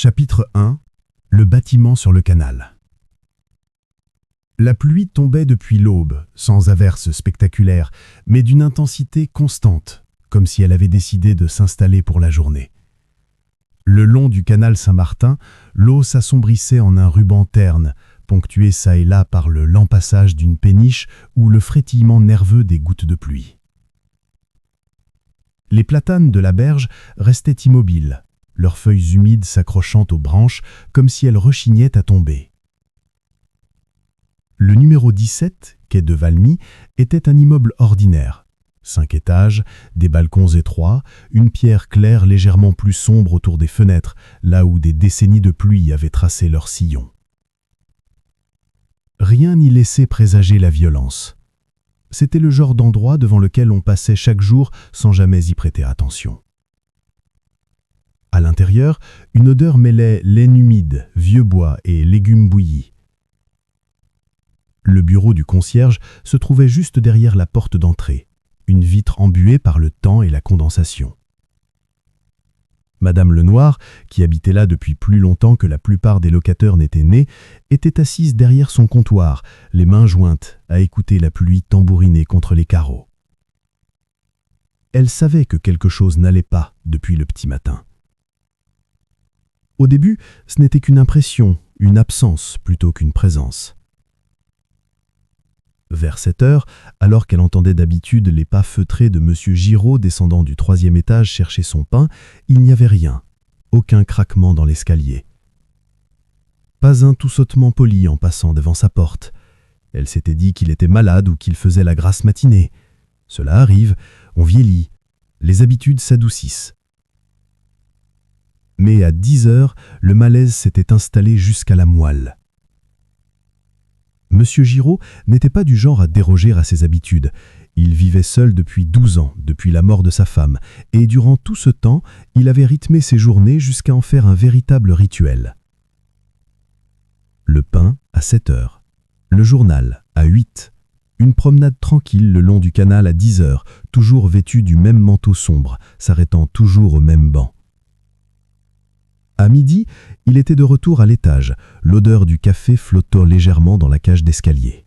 Chapitre 1. Le bâtiment sur le canal. La pluie tombait depuis l'aube, sans averse spectaculaire, mais d'une intensité constante, comme si elle avait décidé de s'installer pour la journée. Le long du canal Saint-Martin, l'eau s'assombrissait en un ruban terne, ponctué çà et là par le lent passage d'une péniche ou le frétillement nerveux des gouttes de pluie. Les platanes de la berge restaient immobiles, leurs feuilles humides s'accrochant aux branches comme si elles rechignaient à tomber. Le numéro 17, quai de Valmy, était un immeuble ordinaire. 5 étages, des balcons étroits, une pierre claire légèrement plus sombre autour des fenêtres, là où des décennies de pluie avaient tracé leur sillon. Rien n'y laissait présager la violence. C'était le genre d'endroit devant lequel on passait chaque jour sans jamais y prêter attention. À l'intérieur, une odeur mêlait laine humide, vieux bois et légumes bouillis. Le bureau du concierge se trouvait juste derrière la porte d'entrée, une vitre embuée par le temps et la condensation. Madame Lenoir, qui habitait là depuis plus longtemps que la plupart des locataires n'étaient nés, était assise derrière son comptoir, les mains jointes, à écouter la pluie tambouriner contre les carreaux. Elle savait que quelque chose n'allait pas depuis le petit matin. Au début, ce n'était qu'une impression, une absence plutôt qu'une présence. Vers 7 heures, alors qu'elle entendait d'habitude les pas feutrés de M. Giraud descendant du 3e étage chercher son pain, il n'y avait rien, aucun craquement dans l'escalier. Pas un tout sautement poli en passant devant sa porte. Elle s'était dit qu'il était malade ou qu'il faisait la grasse matinée. Cela arrive, on vieillit, les habitudes s'adoucissent. Mais à 10 heures, le malaise s'était installé jusqu'à la moelle. Monsieur Giraud n'était pas du genre à déroger à ses habitudes. Il vivait seul depuis 12 ans, depuis la mort de sa femme, et durant tout ce temps, il avait rythmé ses journées jusqu'à en faire un véritable rituel. Le pain à 7 heures, le journal à 8, une promenade tranquille le long du canal à 10 heures, toujours vêtu du même manteau sombre, s'arrêtant toujours au même banc. À midi, il était de retour à l'étage, l'odeur du café flottant légèrement dans la cage d'escalier.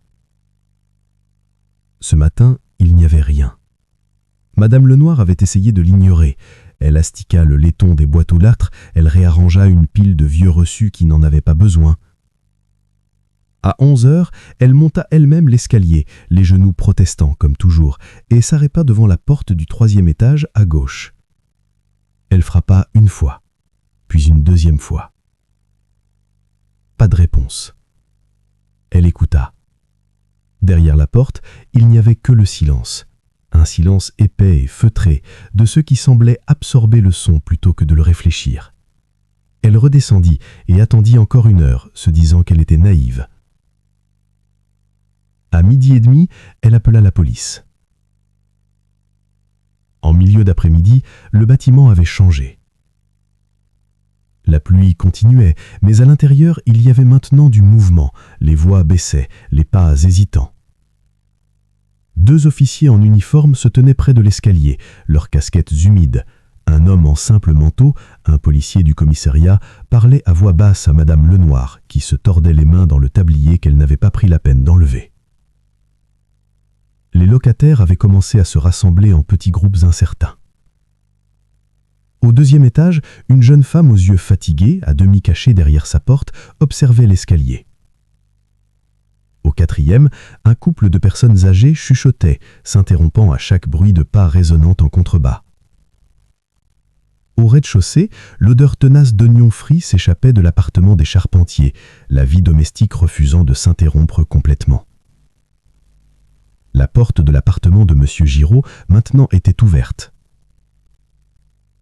Ce matin, il n'y avait rien. Madame Lenoir avait essayé de l'ignorer. Elle astiqua le laiton des boîtes aux lettres, elle réarrangea une pile de vieux reçus qui n'en avaient pas besoin. À 11 heures, elle monta elle-même l'escalier, les genoux protestants comme toujours, et s'arrêta devant la porte du 3e étage à gauche. Elle frappa une fois, puis une deuxième fois. Pas de réponse. Elle écouta. Derrière la porte, il n'y avait que le silence. Un silence épais et feutré, de ceux qui semblaient absorber le son plutôt que de le réfléchir. Elle redescendit et attendit encore 1 heure, se disant qu'elle était naïve. À 12h30, elle appela la police. En milieu d'après-midi, le bâtiment avait changé. La pluie continuait, mais à l'intérieur, il y avait maintenant du mouvement, les voix baissaient, les pas hésitants. 2 officiers en uniforme se tenaient près de l'escalier, leurs casquettes humides. Un homme en simple manteau, un policier du commissariat, parlait à voix basse à Madame Lenoir, qui se tordait les mains dans le tablier qu'elle n'avait pas pris la peine d'enlever. Les locataires avaient commencé à se rassembler en petits groupes incertains. Au 2e étage, une jeune femme aux yeux fatigués, à demi cachée derrière sa porte, observait l'escalier. Au 4e, un couple de personnes âgées chuchotait, s'interrompant à chaque bruit de pas résonnant en contrebas. Au rez-de-chaussée, l'odeur tenace d'oignons frits s'échappait de l'appartement des charpentiers, la vie domestique refusant de s'interrompre complètement. La porte de l'appartement de M. Giraud, maintenant, était ouverte.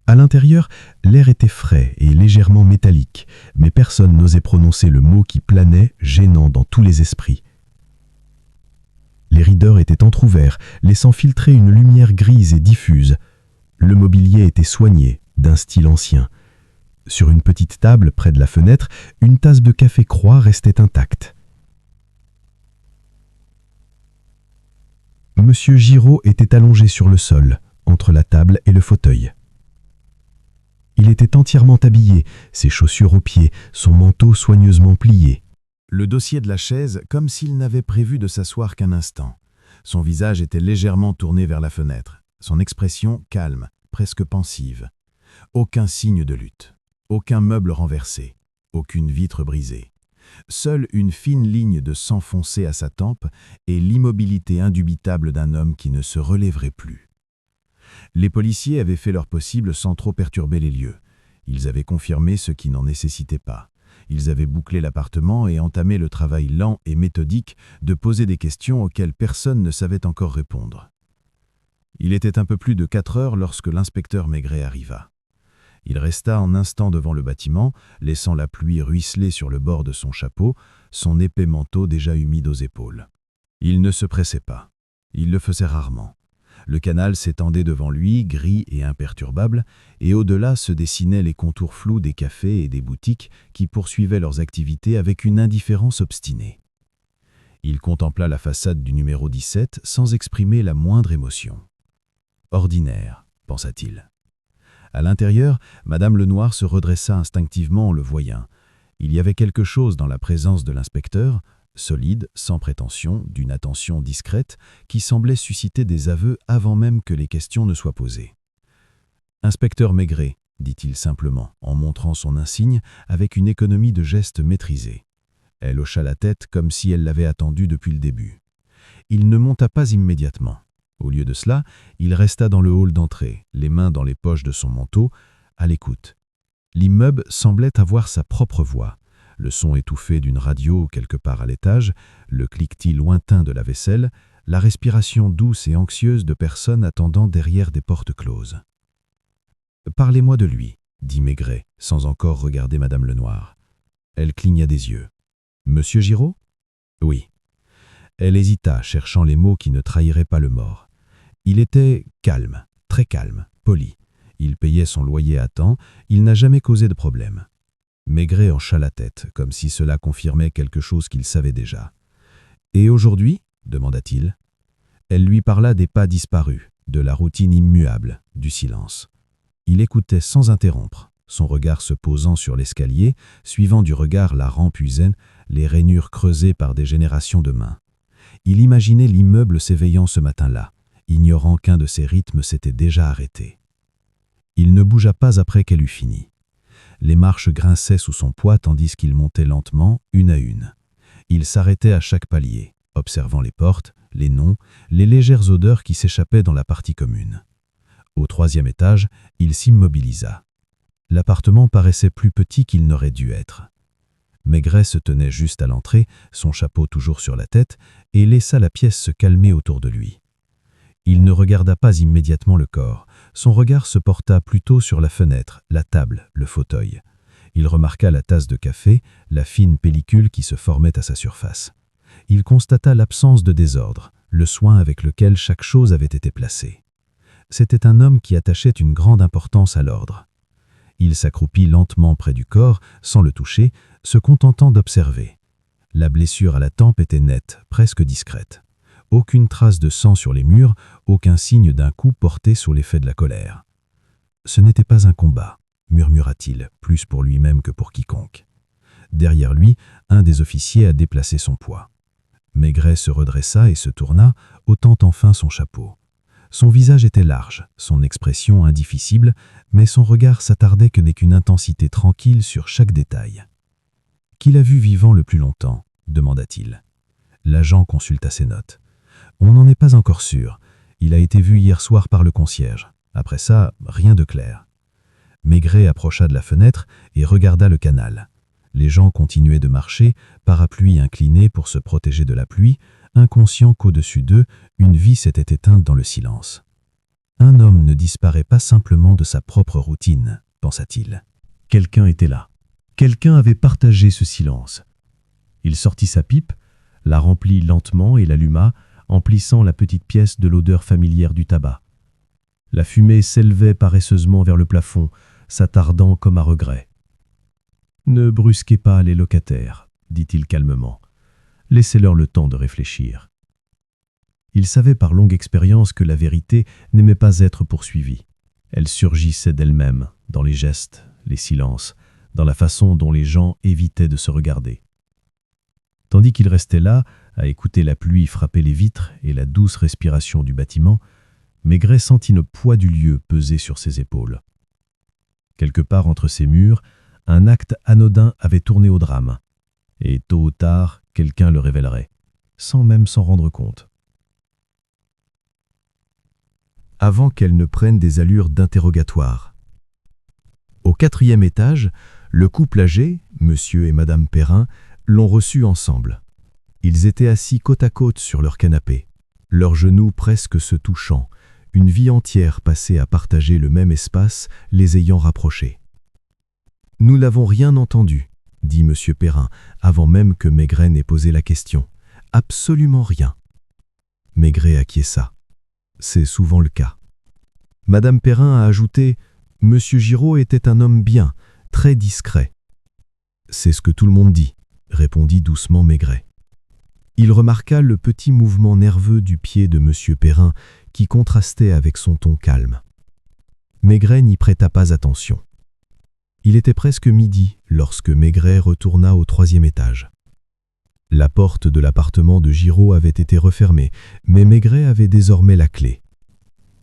À l'intérieur, l'air était frais et légèrement métallique, mais personne n'osait prononcer le mot qui planait, gênant dans tous les esprits. Les rideaux étaient entr'ouverts, laissant filtrer une lumière grise et diffuse. Le mobilier était soigné, d'un style ancien. Sur une petite table près de la fenêtre, une tasse de café Croix restait intacte. Monsieur Giraud était allongé sur le sol, entre la table et le fauteuil. Il était entièrement habillé, ses chaussures aux pieds, son manteau soigneusement plié. Le dossier de la chaise comme s'il n'avait prévu de s'asseoir qu'un instant. Son visage était légèrement tourné vers la fenêtre, son expression calme, presque pensive. Aucun signe de lutte, aucun meuble renversé, aucune vitre brisée. Seule une fine ligne de sang foncé à sa tempe et l'immobilité indubitable d'un homme qui ne se relèverait plus. Les policiers avaient fait leur possible sans trop perturber les lieux. Ils avaient confirmé ce qui n'en nécessitait pas. Ils avaient bouclé l'appartement et entamé le travail lent et méthodique de poser des questions auxquelles personne ne savait encore répondre. Il était un peu plus de 4 heures lorsque l'inspecteur Maigret arriva. Il resta un instant devant le bâtiment, laissant la pluie ruisseler sur le bord de son chapeau, son épais manteau déjà humide aux épaules. Il ne se pressait pas. Il le faisait rarement. Le canal s'étendait devant lui, gris et imperturbable, et au-delà se dessinaient les contours flous des cafés et des boutiques qui poursuivaient leurs activités avec une indifférence obstinée. Il contempla la façade du numéro 17 sans exprimer la moindre émotion. Ordinaire, pensa-t-il. À l'intérieur, Madame Lenoir se redressa instinctivement en le voyant. Il y avait quelque chose dans la présence de l'inspecteur, solide, sans prétention, d'une attention discrète, qui semblait susciter des aveux avant même que les questions ne soient posées. « Inspecteur Maigret », dit-il simplement, en montrant son insigne avec une économie de geste maîtrisée. Elle hocha la tête comme si elle l'avait attendu depuis le début. Il ne monta pas immédiatement. Au lieu de cela, il resta dans le hall d'entrée, les mains dans les poches de son manteau, à l'écoute. L'immeuble semblait avoir sa propre voix. Le son étouffé d'une radio quelque part à l'étage, le cliquetis lointain de la vaisselle, la respiration douce et anxieuse de personnes attendant derrière des portes closes. « Parlez-moi de lui », dit Maigret, sans encore regarder Madame Lenoir. Elle cligna des yeux. « Monsieur Giraud ?»« Oui. » Elle hésita, cherchant les mots qui ne trahiraient pas le mort. Il était calme, très calme, poli. Il payait son loyer à temps, il n'a jamais causé de problème. Maigret hocha la tête, comme si cela confirmait quelque chose qu'il savait déjà. « Et aujourd'hui » demanda-t-il. Elle lui parla des pas disparus, de la routine immuable, du silence. Il écoutait sans interrompre, son regard se posant sur l'escalier, suivant du regard la rampe usaine, les rainures creusées par des générations de mains. Il imaginait l'immeuble s'éveillant ce matin-là, ignorant qu'un de ses rythmes s'était déjà arrêté. Il ne bougea pas après qu'elle eut fini. Les marches grinçaient sous son poids tandis qu'il montait lentement, une à une. Il s'arrêtait à chaque palier, observant les portes, les noms, les légères odeurs qui s'échappaient dans la partie commune. Au 3e étage, il s'immobilisa. L'appartement paraissait plus petit qu'il n'aurait dû être. Maigret se tenait juste à l'entrée, son chapeau toujours sur la tête, et laissa la pièce se calmer autour de lui. Il ne regarda pas immédiatement le corps. Son regard se porta plutôt sur la fenêtre, la table, le fauteuil. Il remarqua la tasse de café, la fine pellicule qui se formait à sa surface. Il constata l'absence de désordre, le soin avec lequel chaque chose avait été placée. C'était un homme qui attachait une grande importance à l'ordre. Il s'accroupit lentement près du corps, sans le toucher, se contentant d'observer. La blessure à la tempe était nette, presque discrète. Aucune trace de sang sur les murs, aucun signe d'un coup porté sous l'effet de la colère. « Ce n'était pas un combat », murmura-t-il, plus pour lui-même que pour quiconque. Derrière lui, un des officiers a déplacé son poids. Maigret se redressa et se tourna, ôtant enfin son chapeau. Son visage était large, son expression indifficible, mais son regard s'attardait que n'est qu'une intensité tranquille sur chaque détail. « Qui l'a vu vivant le plus longtemps ?» demanda-t-il. L'agent consulta ses notes. « On n'en est pas encore sûr. Il a été vu hier soir par le concierge. Après ça, rien de clair. » Maigret approcha de la fenêtre et regarda le canal. Les gens continuaient de marcher, parapluie incliné pour se protéger de la pluie, inconscients qu'au-dessus d'eux, une vie s'était éteinte dans le silence. Un homme ne disparaît pas simplement de sa propre routine, pensa-t-il. Quelqu'un était là. Quelqu'un avait partagé ce silence. Il sortit sa pipe, la remplit lentement et l'alluma, emplissant la petite pièce de l'odeur familière du tabac. La fumée s'élevait paresseusement vers le plafond, s'attardant comme à regret. « Ne brusquez pas les locataires, » dit-il calmement. « Laissez-leur le temps de réfléchir. » Il savait par longue expérience que la vérité n'aimait pas être poursuivie. Elle surgissait d'elle-même, dans les gestes, les silences, dans la façon dont les gens évitaient de se regarder. Tandis qu'il restait là, à écouter la pluie frapper les vitres et la douce respiration du bâtiment, Maigret sentit le poids du lieu peser sur ses épaules. Quelque part entre ces murs, un acte anodin avait tourné au drame, et tôt ou tard, quelqu'un le révélerait, sans même s'en rendre compte. Avant qu'elle ne prenne des allures d'interrogatoire. Au 4e étage, le couple âgé, monsieur et madame Perrin, l'ont reçu ensemble. Ils étaient assis côte à côte sur leur canapé, leurs genoux presque se touchant, une vie entière passée à partager le même espace les ayant rapprochés. « Nous n'avons rien entendu », dit monsieur Perrin, avant même que Maigret n'ait posé la question. « Absolument rien. » Maigret acquiesça. C'est souvent le cas. Madame Perrin a ajouté « Monsieur Giraud était un homme bien, très discret. » « C'est ce que tout le monde dit, » répondit doucement Maigret. Il remarqua le petit mouvement nerveux du pied de monsieur Perrin qui contrastait avec son ton calme. Maigret n'y prêta pas attention. Il était presque midi lorsque Maigret retourna au 3e étage. La porte de l'appartement de Giraud avait été refermée, mais Maigret avait désormais la clé.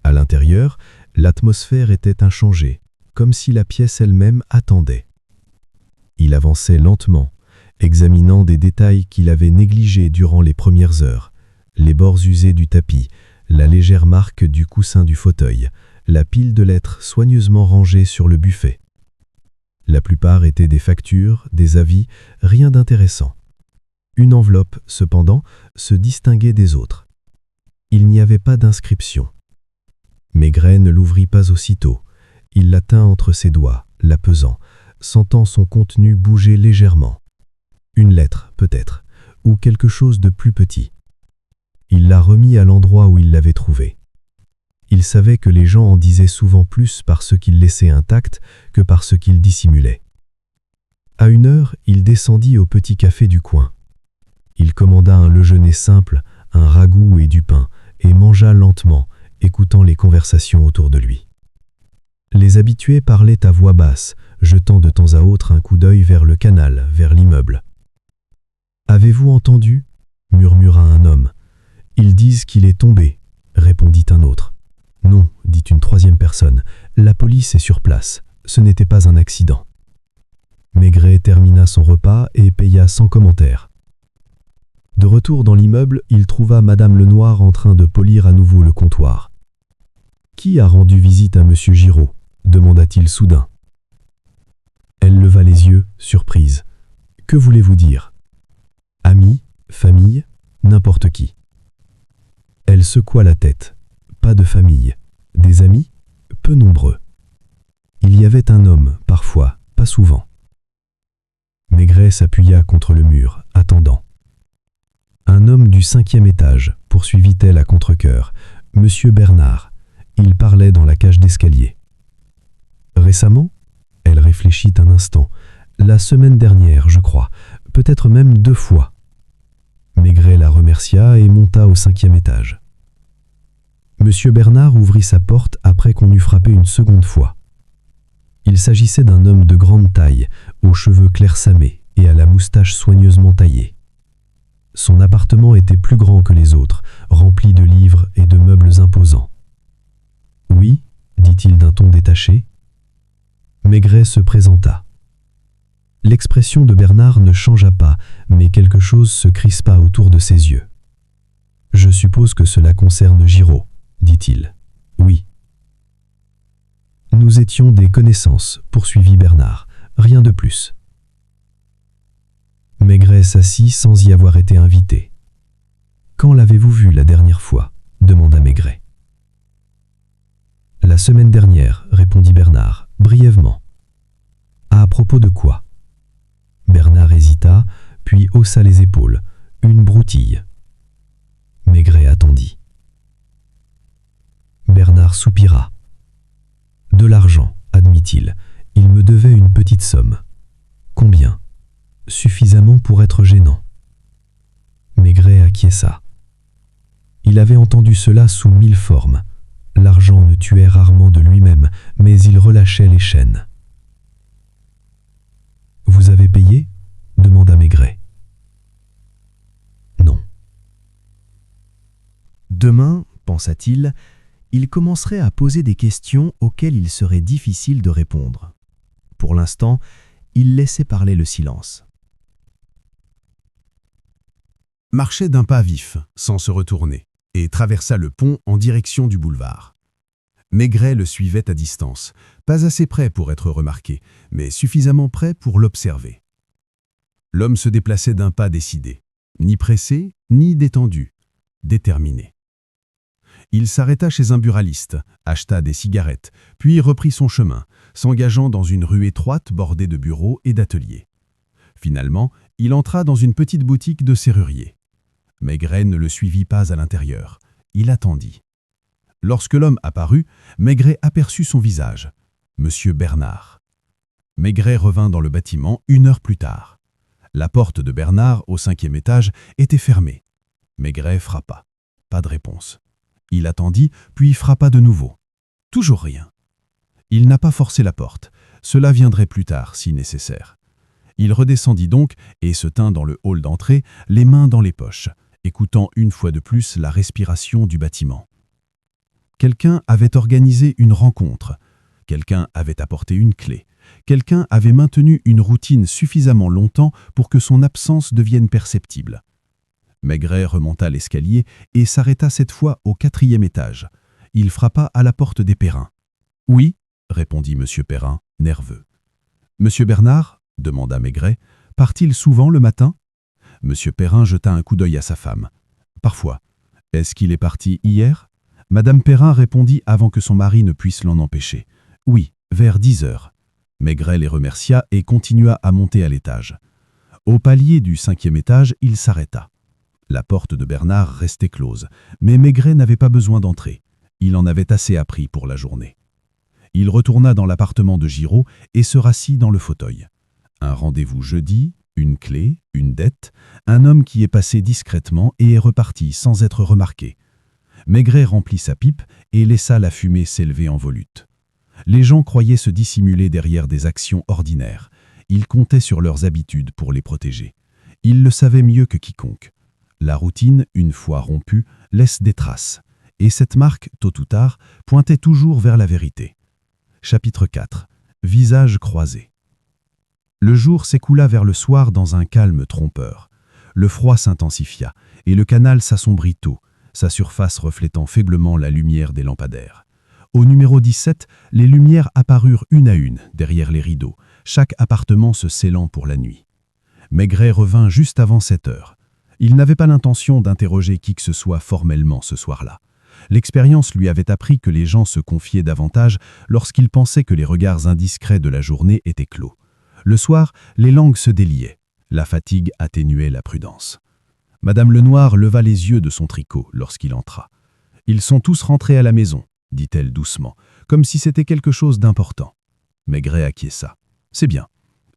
À l'intérieur, l'atmosphère était inchangée, comme si la pièce elle-même attendait. Il avançait lentement, examinant des détails qu'il avait négligés durant les premières heures, les bords usés du tapis, la légère marque du coussin du fauteuil, la pile de lettres soigneusement rangées sur le buffet. La plupart étaient des factures, des avis, rien d'intéressant. Une enveloppe, cependant, se distinguait des autres. Il n'y avait pas d'inscription. Maigret ne l'ouvrit pas aussitôt. Il la tint entre ses doigts, la pesant, sentant son contenu bouger légèrement. Une lettre, peut-être, ou quelque chose de plus petit. Il la remit à l'endroit où il l'avait trouvée. Il savait que les gens en disaient souvent plus par ce qu'ils laissaient intact que par ce qu'ils dissimulaient. À 1h, il descendit au petit café du coin. Il commanda un déjeuner simple, un ragoût et du pain, et mangea lentement, écoutant les conversations autour de lui. Les habitués parlaient à voix basse, jetant de temps à autre un coup d'œil vers le canal, vers l'immeuble. « Avez-vous entendu » murmura un homme. « Ils disent qu'il est tombé » répondit un autre. « Non » dit une 3e personne. « La police est sur place. Ce n'était pas un accident. » Maigret termina son repas et paya sans commentaire. De retour dans l'immeuble, il trouva madame Lenoir en train de polir à nouveau le comptoir. « Qui a rendu visite à monsieur Giraud » demanda-t-il soudain. Elle leva les yeux, surprise. « Que voulez-vous dire ? Amis, famille, n'importe qui. » Elle secoua la tête. Pas de famille. Des amis ? Peu nombreux. Il y avait un homme, parfois, pas souvent. Maigret s'appuya contre le mur, attendant. Un homme du 5e étage, poursuivit-elle à contre-cœur. Monsieur Bernard. Il parlait dans la cage d'escalier. Récemment ? Elle réfléchit un instant. La semaine dernière, je crois. Peut-être même 2 fois. Maigret la remercia et monta au 5e étage. Monsieur Bernard ouvrit sa porte après qu'on eut frappé une seconde fois. Il s'agissait d'un homme de grande taille, aux cheveux clairsemés et à la moustache soigneusement taillée. Son appartement était plus grand que les autres, rempli de livres et de meubles imposants. « Oui » dit-il d'un ton détaché. Maigret se présenta. L'expression de Bernard ne changea pas, mais quelque chose se crispa autour de ses yeux. « Je suppose que cela concerne Giraud, » dit-il. « Oui. » « Nous étions des connaissances, » poursuivit Bernard. « Rien de plus. » Maigret s'assit sans y avoir été invité. « Quand l'avez-vous vu la dernière fois » demanda Maigret. « La semaine dernière, » répondit Bernard, brièvement. « À propos de quoi » Bernard hésita, puis haussa les épaules. Une broutille. Maigret attendit. Bernard soupira. « De l'argent, » admit-il. « Il me devait une petite somme. » « Combien ?»« Suffisamment pour être gênant. » Maigret acquiesça. Il avait entendu cela sous 1000 formes. L'argent ne tuait rarement de lui-même, mais il relâchait les chaînes. « Vous avez payé » demanda Maigret. « Non. » Demain, pensa-t-il, il commencerait à poser des questions auxquelles il serait difficile de répondre. Pour l'instant, il laissait parler le silence. Marchait d'un pas vif, sans se retourner, et traversa le pont en direction du boulevard. Maigret le suivait à distance, pas assez près pour être remarqué, mais suffisamment près pour l'observer. L'homme se déplaçait d'un pas décidé, ni pressé, ni détendu, déterminé. Il s'arrêta chez un buraliste, acheta des cigarettes, puis reprit son chemin, s'engageant dans une rue étroite bordée de bureaux et d'ateliers. Finalement, il entra dans une petite boutique de serrurier. Maigret ne le suivit pas à l'intérieur. Il attendit. Lorsque l'homme apparut, Maigret aperçut son visage. Monsieur Bernard. Maigret revint dans le bâtiment 1 heure plus tard. La porte de Bernard, au 5e étage, était fermée. Maigret frappa. Pas de réponse. Il attendit, puis frappa de nouveau. Toujours rien. Il n'a pas forcé la porte. Cela viendrait plus tard, si nécessaire. Il redescendit donc et se tint dans le hall d'entrée, les mains dans les poches, écoutant une fois de plus la respiration du bâtiment. Quelqu'un avait organisé une rencontre. Quelqu'un avait apporté une clé. Quelqu'un avait maintenu une routine suffisamment longtemps pour que son absence devienne perceptible. Maigret remonta l'escalier et s'arrêta cette fois au 4e étage. Il frappa à la porte des Perrin. « Oui » répondit M. Perrin, nerveux. « Monsieur Bernard » demanda Maigret. « Part-il souvent le matin » M. Perrin jeta un coup d'œil à sa femme. « Parfois. Est-ce qu'il est parti hier » Madame Perrin répondit avant que son mari ne puisse l'en empêcher. « Oui, vers 10 heures. » Maigret les remercia et continua à monter à l'étage. Au palier du 5e étage, il s'arrêta. La porte de Bernard restait close, mais Maigret n'avait pas besoin d'entrer. Il en avait assez appris pour la journée. Il retourna dans l'appartement de Giraud et se rassit dans le fauteuil. Un rendez-vous jeudi, une clé, une dette, un homme qui est passé discrètement et est reparti sans être remarqué. Maigret remplit sa pipe et laissa la fumée s'élever en volute. Les gens croyaient se dissimuler derrière des actions ordinaires. Ils comptaient sur leurs habitudes pour les protéger. Ils le savaient mieux que quiconque. La routine, une fois rompue, laisse des traces. Et cette marque, tôt ou tard, pointait toujours vers la vérité. Chapitre 4. Visage croisé. Le jour s'écoula vers le soir dans un calme trompeur. Le froid s'intensifia et le canal s'assombrit tôt, sa surface reflétant faiblement la lumière des lampadaires. Au numéro 17, les lumières apparurent une à une derrière les rideaux, chaque appartement se scellant pour la nuit. Maigret revint juste avant 7 heures. Il n'avait pas l'intention d'interroger qui que ce soit formellement ce soir-là. L'expérience lui avait appris que les gens se confiaient davantage lorsqu'ils pensaient que les regards indiscrets de la journée étaient clos. Le soir, les langues se déliaient. La fatigue atténuait la prudence. Madame Lenoir leva les yeux de son tricot lorsqu'il entra. « Ils sont tous rentrés à la maison », dit-elle doucement, comme si c'était quelque chose d'important. Maigret acquiesça. « C'est bien. »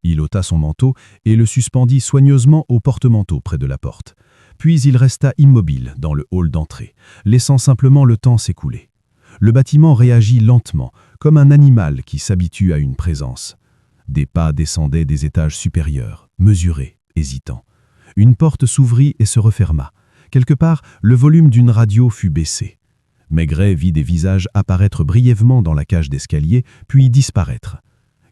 Il ôta son manteau et le suspendit soigneusement au porte-manteau près de la porte. Puis il resta immobile dans le hall d'entrée, laissant simplement le temps s'écouler. Le bâtiment réagit lentement, comme un animal qui s'habitue à une présence. Des pas descendaient des étages supérieurs, mesurés, hésitants. Une porte s'ouvrit et se referma. Quelque part, le volume d'une radio fut baissé. Maigret vit des visages apparaître brièvement dans la cage d'escalier, puis disparaître.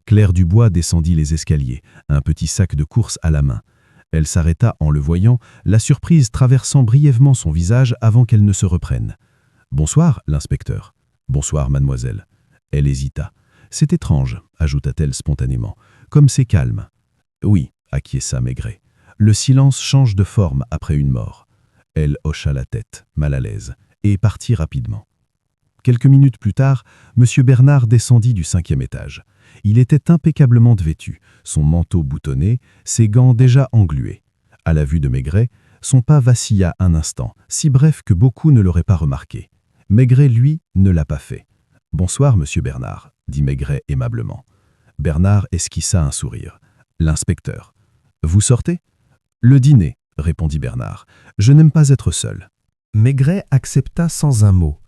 Claire Dubois descendit les escaliers, un petit sac de course à la main. Elle s'arrêta en le voyant, la surprise traversant brièvement son visage avant qu'elle ne se reprenne. « Bonsoir, l'inspecteur. »« Bonsoir, mademoiselle. » Elle hésita. « C'est étrange, » ajouta-t-elle spontanément, « comme c'est calme. »« Oui, » acquiesça Maigret. « Le silence change de forme après une mort. » Elle hocha la tête, mal à l'aise, et partit rapidement. Quelques minutes plus tard, M. Bernard descendit du 5e étage. Il était impeccablement vêtu, son manteau boutonné, ses gants déjà englués. À la vue de Maigret, son pas vacilla un instant, si bref que beaucoup ne l'auraient pas remarqué. Maigret, lui, ne l'a pas fait. « Bonsoir, monsieur Bernard », dit Maigret aimablement. Bernard esquissa un sourire. « L'inspecteur. »« Vous sortez ?»« Le dîner, » répondit Bernard. « Je n'aime pas être seul. » Maigret accepta sans un mot.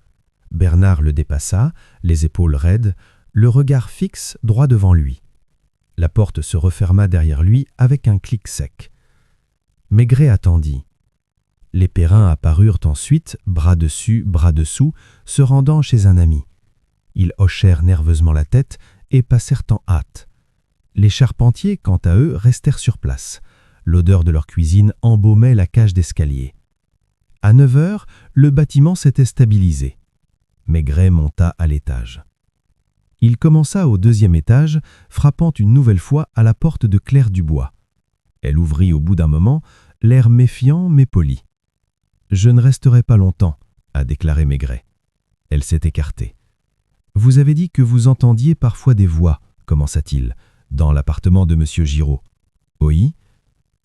Bernard le dépassa, les épaules raides, le regard fixe droit devant lui. La porte se referma derrière lui avec un clic sec. Maigret attendit. Les Perrin apparurent ensuite, bras dessus, bras dessous, se rendant chez un ami. Ils hochèrent nerveusement la tête et passèrent en hâte. Les charpentiers, quant à eux, restèrent sur place. L'odeur de leur cuisine embaumait la cage d'escalier. À 9 heures, le bâtiment s'était stabilisé. Maigret monta à l'étage. Il commença au 2e étage, frappant une nouvelle fois à la porte de Claire Dubois. Elle ouvrit au bout d'un moment, l'air méfiant mais poli. « Je ne resterai pas longtemps », a déclaré Maigret. Elle s'est écartée. « Vous avez dit que vous entendiez parfois des voix, commença-t-il, dans l'appartement de M. Giraud. »« Oui. »«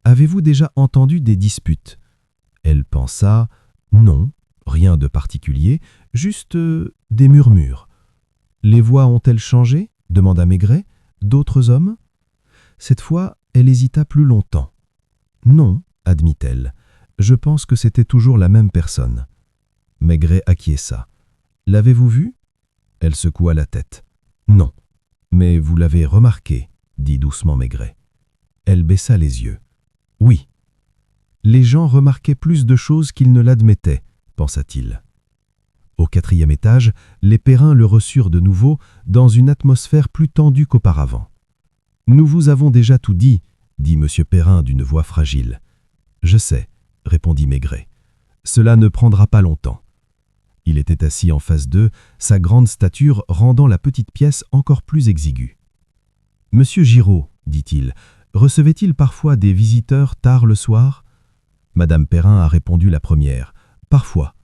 Avez-vous déjà entendu des disputes ?» Elle pensa « Non, rien de particulier, juste des murmures. »« Les voix ont-elles changé ?» demanda Maigret. « D'autres hommes ?» Cette fois, elle hésita plus longtemps. « Non, » admit-elle. « Je pense que c'était toujours la même personne. » Maigret acquiesça. « L'avez-vous vu ?» Elle secoua la tête. « Non. »« Mais vous l'avez remarqué, » dit doucement Maigret. Elle baissa les yeux. « Oui. » Les gens remarquaient plus de choses qu'ils ne l'admettaient, pensa-t-il. Au 4e étage, les Perrin le reçurent de nouveau dans une atmosphère plus tendue qu'auparavant. « Nous vous avons déjà tout dit, » dit M. Perrin d'une voix fragile. « Je sais, » répondit Maigret. « Cela ne prendra pas longtemps. » Il était assis en face d'eux, sa grande stature rendant la petite pièce encore plus exiguë. « Monsieur Giraud, » dit-il, « recevait-il parfois des visiteurs tard le soir ?» Madame Perrin a répondu la première. « Parfois. »«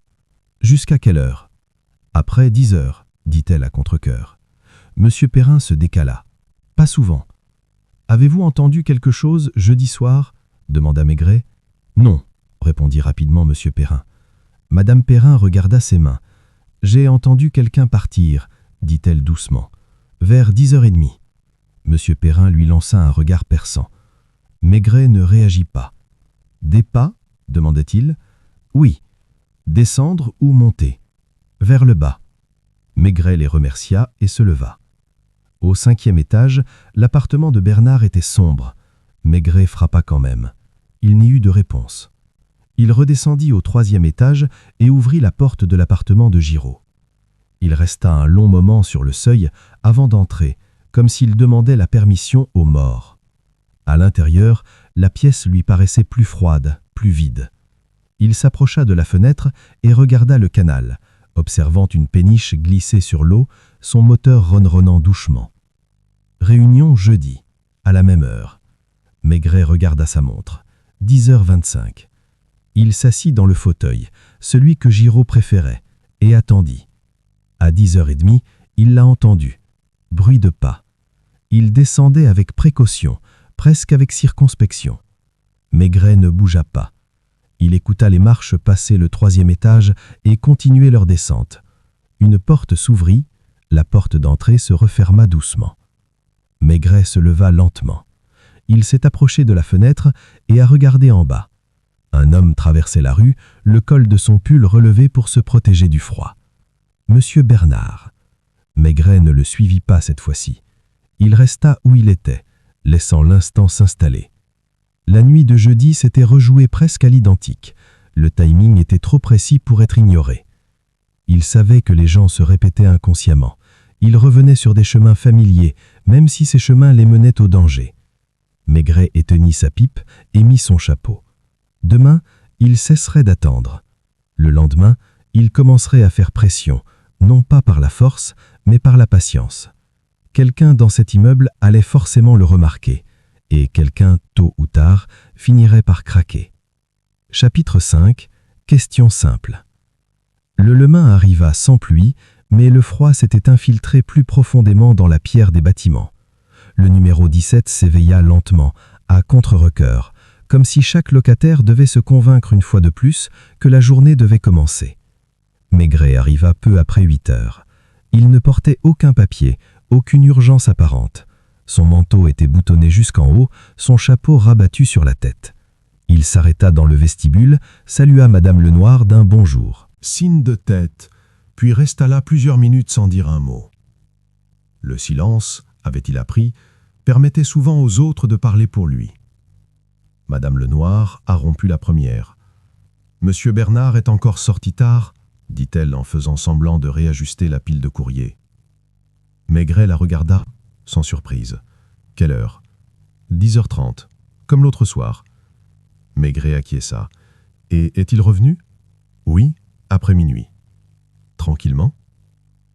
Jusqu'à quelle heure ?»« Après 10 heures, » dit-elle à contre-cœur. Monsieur Perrin se décala. « Pas souvent. »« Avez-vous entendu quelque chose jeudi soir ?» demanda Maigret. « Non, » répondit rapidement Monsieur Perrin. Madame Perrin regarda ses mains. « J'ai entendu quelqu'un partir, » dit-elle doucement. « Vers 10h30. » Monsieur Perrin lui lança un regard perçant. Maigret ne réagit pas. « Des pas ?» demandait-il. « Oui. »« Descendre ou monter ?»« Vers le bas. » Maigret les remercia et se leva. Au 5e étage, l'appartement de Bernard était sombre. Maigret frappa quand même. Il n'y eut de réponse. Il redescendit au 3e étage et ouvrit la porte de l'appartement de Giraud. Il resta un long moment sur le seuil avant d'entrer, comme s'il demandait la permission aux morts. À l'intérieur, la pièce lui paraissait plus froide, plus vide. Il s'approcha de la fenêtre et regarda le canal, observant une péniche glisser sur l'eau, son moteur ronronnant doucement. Réunion jeudi, à la même heure. Maigret regarda sa montre. 10h25. Il s'assit dans le fauteuil, celui que Giraud préférait, et attendit. À 10h30, il l'a entendu. Bruit de pas. Il descendait avec précaution, presque avec circonspection. Maigret ne bougea pas. Il écouta les marches passer le 3e étage et continuer leur descente. Une porte s'ouvrit, la porte d'entrée se referma doucement. Maigret se leva lentement. Il s'est approché de la fenêtre et a regardé en bas. Un homme traversait la rue, le col de son pull relevé pour se protéger du froid. Monsieur Bernard. Maigret ne le suivit pas cette fois-ci. Il resta où il était, laissant l'instant s'installer. La nuit de jeudi s'était rejouée presque à l'identique. Le timing était trop précis pour être ignoré. Il savait que les gens se répétaient inconsciemment. Ils revenaient sur des chemins familiers, même si ces chemins les menaient au danger. Maigret éteignit sa pipe et mit son chapeau. Demain, il cesserait d'attendre. Le lendemain, il commencerait à faire pression, non pas par la force, mais par la patience. Quelqu'un dans cet immeuble allait forcément le remarquer, et quelqu'un, tôt ou tard, finirait par craquer. Chapitre 5. Question simple. Le lendemain arriva sans pluie, mais le froid s'était infiltré plus profondément dans la pierre des bâtiments. Le numéro 17 s'éveilla lentement, à contre-recœur, comme si chaque locataire devait se convaincre une fois de plus que la journée devait commencer. Maigret arriva peu après 8 heures. Il ne portait aucun papier, aucune urgence apparente. Son manteau était boutonné jusqu'en haut, son chapeau rabattu sur la tête. Il s'arrêta dans le vestibule, salua Madame Lenoir d'un bonjour. Signe de tête. puis resta là plusieurs minutes sans dire un mot. Le silence, avait-il appris, permettait souvent aux autres de parler pour lui. Madame Lenoir a rompu la première. « Monsieur Bernard est encore sorti tard ?» dit-elle en faisant semblant de réajuster la pile de courrier. Maigret la regarda, sans surprise. « Quelle heure ?»« 10h30, comme l'autre soir. » Maigret acquiesça. « Et est-il revenu ?»« Oui, après minuit. » « Tranquillement ?»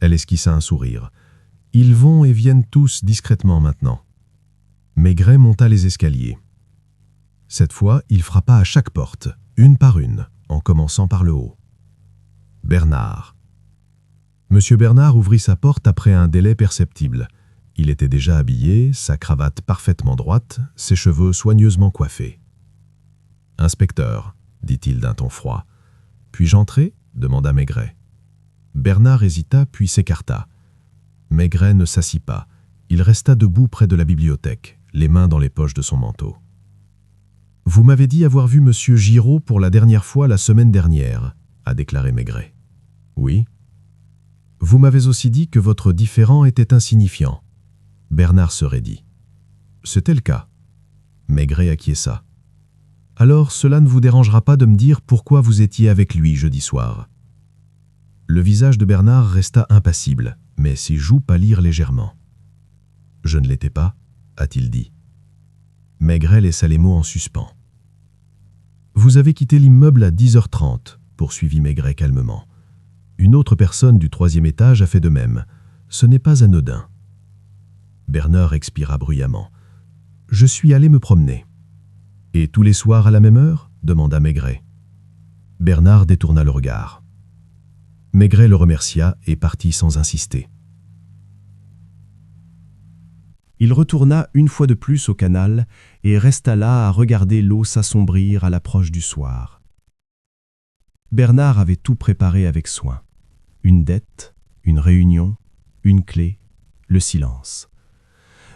Elle esquissa un sourire. « Ils vont et viennent tous discrètement maintenant. » Maigret monta les escaliers. Cette fois, il frappa à chaque porte, une par une, en commençant par le haut. Bernard. Monsieur Bernard ouvrit sa porte après un délai perceptible. Il était déjà habillé, sa cravate parfaitement droite, ses cheveux soigneusement coiffés. « Inspecteur, » dit-il d'un ton froid. « Puis-je entrer ?» demanda Maigret. Bernard hésita puis s'écarta. Maigret ne s'assit pas. Il resta debout près de la bibliothèque, les mains dans les poches de son manteau. « Vous m'avez dit avoir vu monsieur Giraud pour la dernière fois la semaine dernière, » a déclaré Maigret. « Oui. »« Vous m'avez aussi dit que votre différend était insignifiant. » Bernard se raidit. « C'était le cas. » Maigret acquiesça. « Alors cela ne vous dérangera pas de me dire pourquoi vous étiez avec lui jeudi soir. » Le visage de Bernard resta impassible, mais ses joues pâlirent légèrement. « Je ne l'étais pas, » a-t-il dit. Maigret laissa les mots en suspens. « Vous avez quitté l'immeuble à 10h30, poursuivit Maigret calmement. Une autre personne du 3e étage a fait de même. Ce n'est pas anodin. » Bernard expira bruyamment. « Je suis allé me promener. »« Et tous les soirs à la même heure ?» demanda Maigret. Bernard détourna le regard. Maigret le remercia et partit sans insister. Il retourna une fois de plus au canal et resta là à regarder l'eau s'assombrir à l'approche du soir. Bernard avait tout préparé avec soin. Une dette, une réunion, une clé, le silence.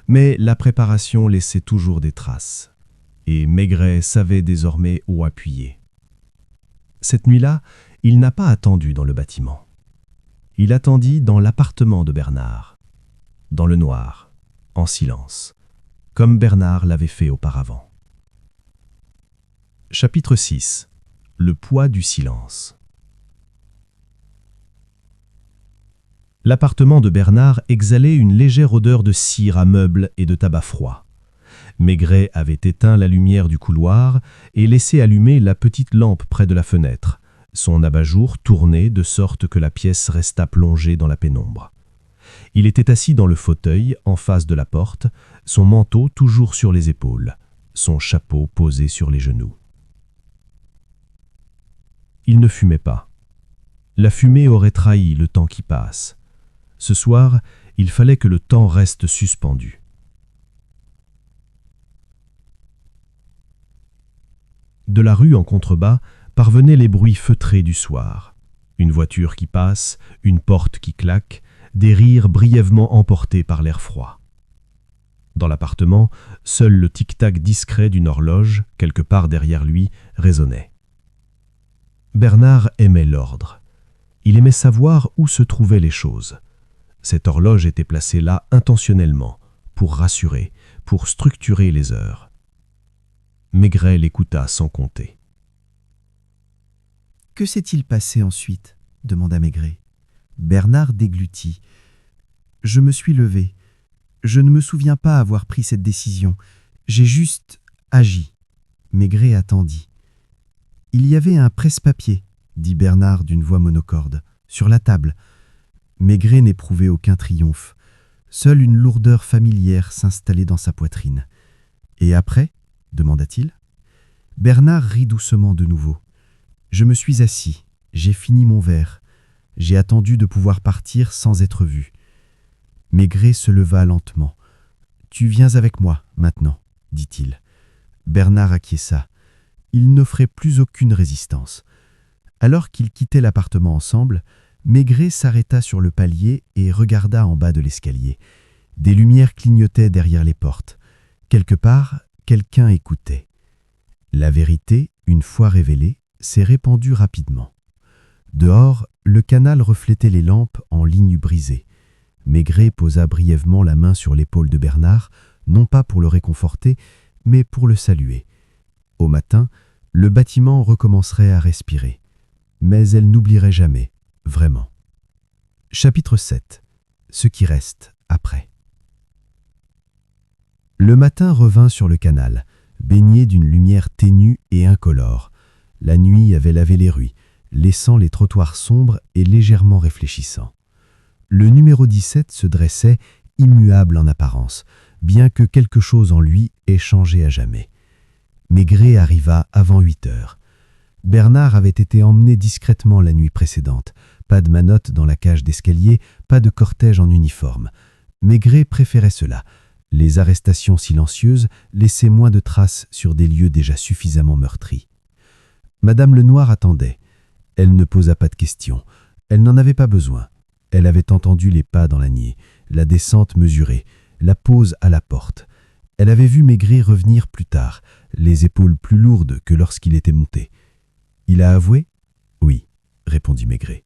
Mais la préparation laissait toujours des traces, et Maigret savait désormais où appuyer. Cette nuit-là, il n'a pas attendu dans le bâtiment. Il attendit dans l'appartement de Bernard, dans le noir, en silence, comme Bernard l'avait fait auparavant. Chapitre 6. Le poids du silence. L'appartement de Bernard exhalait une légère odeur de cire à meubles et de tabac froid. Maigret avait éteint la lumière du couloir et laissé allumer la petite lampe près de la fenêtre, son abat-jour tourné de sorte que la pièce resta plongée dans la pénombre. Il était assis dans le fauteuil, en face de la porte, son manteau toujours sur les épaules, son chapeau posé sur les genoux. Il ne fumait pas. La fumée aurait trahi le temps qui passe. Ce soir, il fallait que le temps reste suspendu. De la rue en contrebas parvenaient les bruits feutrés du soir. Une voiture qui passe, une porte qui claque, des rires brièvement emportés par l'air froid. Dans l'appartement, seul le tic-tac discret d'une horloge, quelque part derrière lui, résonnait. Bernard aimait l'ordre. Il aimait savoir où se trouvaient les choses. Cette horloge était placée là intentionnellement, pour rassurer, pour structurer les heures. Maigret l'écouta sans compter. « Que s'est-il passé ensuite ?» demanda Maigret. Bernard déglutit. « Je me suis levé. Je ne me souviens pas avoir pris cette décision. J'ai juste agi. » Maigret attendit. « Il y avait un presse-papier, » dit Bernard d'une voix monocorde, « sur la table. » Maigret n'éprouvait aucun triomphe. Seule une lourdeur familière s'installait dans sa poitrine. « Et après ?» demanda-t-il. Bernard rit doucement de nouveau. « Je me suis assis. J'ai fini mon verre. J'ai attendu de pouvoir partir sans être vu. » Maigret se leva lentement. « Tu viens avec moi, maintenant, » dit-il. Bernard acquiesça. Il n'offrait plus aucune résistance. Alors qu'ils quittaient l'appartement ensemble, Maigret s'arrêta sur le palier et regarda en bas de l'escalier. Des lumières clignotaient derrière les portes. Quelque part, quelqu'un écoutait. La vérité, une fois révélée, s'est répandue rapidement. Dehors, le canal reflétait les lampes en lignes brisées. Maigret posa brièvement la main sur l'épaule de Bernard, non pas pour le réconforter, mais pour le saluer. Au matin, le bâtiment recommencerait à respirer. Mais elle n'oublierait jamais, vraiment. Chapitre 7. Ce qui reste après. Le matin revint sur le canal, baigné d'une lumière ténue et incolore. La nuit avait lavé les rues, laissant les trottoirs sombres et légèrement réfléchissants. Le numéro 17 se dressait, immuable en apparence, bien que quelque chose en lui ait changé à jamais. Maigret arriva avant 8 heures. Bernard avait été emmené discrètement la nuit précédente. Pas de manotte dans la cage d'escalier, pas de cortège en uniforme. Maigret préférait cela. Les arrestations silencieuses laissaient moins de traces sur des lieux déjà suffisamment meurtris. Madame Lenoir attendait. Elle ne posa pas de questions. Elle n'en avait pas besoin. Elle avait entendu les pas dans l'ânier, la descente mesurée, la pause à la porte. Elle avait vu Maigret revenir plus tard, les épaules plus lourdes que lorsqu'il était monté. « Il a avoué » ?« Oui, » répondit Maigret.